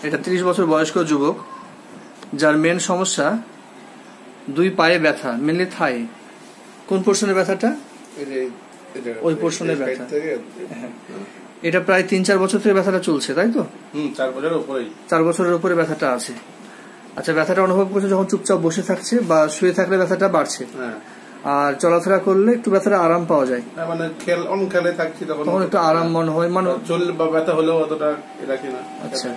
এটা 30 বছর বয়স্ক যুবক, যার মেন সমস্যা 2 পায়ে ব্যথা, মেনলি থাই। কোন পোর্শনে ব্যথাটা? ওই পোর্শনে ব্যথা। হ্যাঁ, এটা প্রায় 3-4 বছর থেকে ব্যথাটা চলছে, তাই তো? 4 বছরের উপরে ব্যথাটা আছে। আচ্ছা, ব্যথাটা অনুভব করছে যখন চুপচাপ বসে থাকছে বা শুয়ে থাকলে ব্যথাটা বাড়ছে, আর চলাফেরা করলে একটু ব্যথাটা আরাম পাওয়া যায়, মানে খেলে থাকছি তখন একটু আরাম মনে হয়, মানে চললে বা ব্যথা হলেও অতটা রাখি না। আচ্ছা,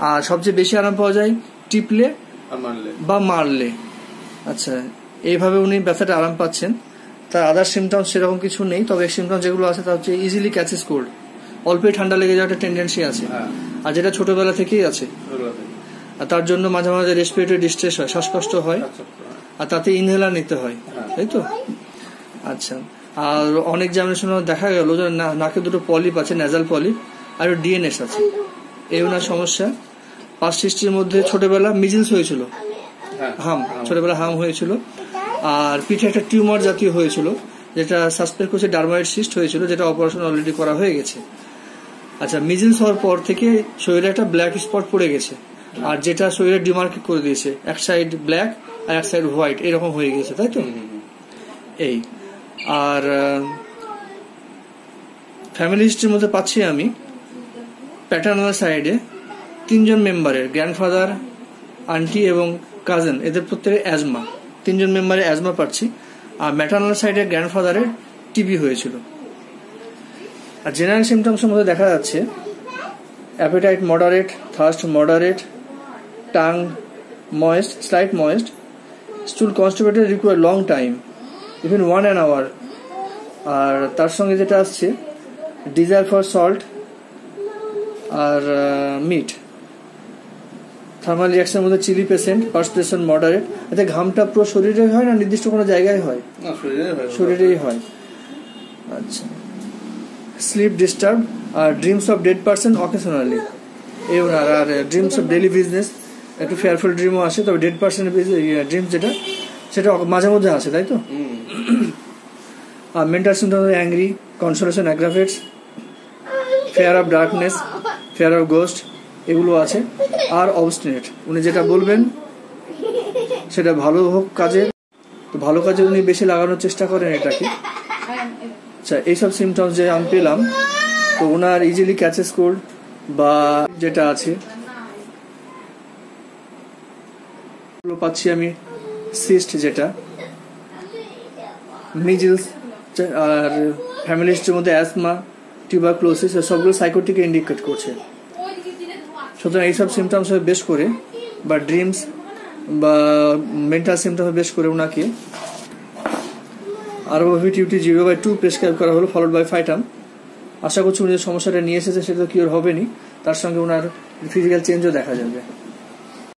আর সবচেয়ে বেশি আরাম পাওয়া যায় টিপলে বা মারলে। আচ্ছা, এইভাবে উনি ব্যথাটা আরাম পাচ্ছেন। তার আদার সিমটমস সেরকম কিছু নেই, তবে সিমটমস যেগুলো আছে তা হচ্ছে ইজিলি ক্যাচেস কোল্ড, অল্পই ঠান্ডা লেগে যাওয়ার একটা টেন্ডেন্সি আছে, আর যেটা ছোটবেলা থেকেই আছে। আর তার জন্য মাঝে মাঝে রেসপিরেটরি ডিস্ট্রেস হয়, শ্বাসকষ্ট হয়, আর তাতে ইনহেলার নিতে হয়, তাই তো? আচ্ছা, আর অনেক জার্মিনেশন দেখা গেল যে নাকে 2টো পলিপ আছে, ন্যাজাল পলিপ, আর ডিএনএস আছে। এই ওনার সমস্যা। পাস্ট হিস্ট্রির মধ্যে ছোটবেলা মিজিলস হয়েছিল, ছোটবেলা হাম হয়েছিল, আর পিঠে একটা টিউমার জাতীয় হয়েছিল, যেটা সাসপেক্ট করছে ডার্মাইড সিস্ট হয়েছিল, যেটা অপারেশন অলরেডি করা হয়ে গেছে। আচ্ছা, মিজিলস হওয়ার পর থেকে শরীরে একটা ব্ল্যাক স্পট পড়ে গেছে, আর যেটা শরীরে ডিমার্কেট করে দিয়েছে, এক সাইড ব্ল্যাক আর এক সাইড হোয়াইট, এরকম হয়ে গেছে, তাই তো? এই আর ফ্যামিলি হিস্ট্রির মধ্যে পাচ্ছি আমি প্যাটার্নাল সাইডে 3 জন মেম্বারের, গ্র্যান্ডফাদার, আন্টি এবং কাজিন, এদের প্রত্যেকের অ্যাজমা, 3 জন মেম্বারের অ্যাজমা পাচ্ছি। আর ম্যাটার্নাল সাইডে গ্র্যান্ডফাদারের টিবি হয়েছিল। আর জেনারেল সিমটমসের মধ্যে দেখা যাচ্ছে appetite moderate, thirst moderate, tongue moist, slight moist, stool constipated require long time, even 1 hour। আর তার সঙ্গে যেটা আসছে ডিজায়ার ফর সল্ট আর মিট। থার্মাল রিয়াকশনের মধ্যে চিলি পেশেন্ট, পার্সপিরেশন মডারেট। এতে ঘামটা পুরো শরীরে হয় না নির্দিষ্ট কোনো জায়গায় হয়? শরীরেই হয়। আচ্ছা, স্লিপ ডিস্টার্ব আর dreams of dead person occasionally, এই ওনার। আর ড্রিমস অফ ডেইলি বিজনেস, একটু ফেয়ারফুল ড্রিমও আসে, তবে ডেড পার্সনের ড্রিম যেটা সেটা মাঝে মধ্যে আসে, তাই তো? আর mental symptoms angry, consolation aggravates, fear of darkness, fear of ghost, এগুলো আছে। আর অবস্টিনেট, উনি যেটা বলবেন সেটা ভালো হোক কাজে, তো ভালো কাজে উনি বেশি লাগানোর চেষ্টা করেন এটাকে। আচ্ছা, এইসব সিমটমস যে আমি পেলাম, তো ওনার ইজিলি ক্যাচেস কোল্ড বা যেটা আছে পাচ্ছি আমি সিস্ট, যেটা মিজিলস, আর ফ্যামিলি হিস্ট্রির মধ্যে অ্যাসমা, টিউবারকুলোসিস, সবগুলো সাইকোটিকে ইন্ডিকেট করছে। সুতরাং এইসব সিমটমস বেশ করে বা ড্রিমস বা মেন্টাল সিমটমস বেশ করে ওনাকে আরোভিটিউটি 0/2 প্রেসক্রাইব করা হলো, ফলোড বাই ফাইটাম। আশা করছি উনি যে সমস্যাটা নিয়ে এসেছে সেটা কিওর হবেনি, তার সঙ্গে ওনার ফিজিক্যাল চেঞ্জও দেখা যাবে।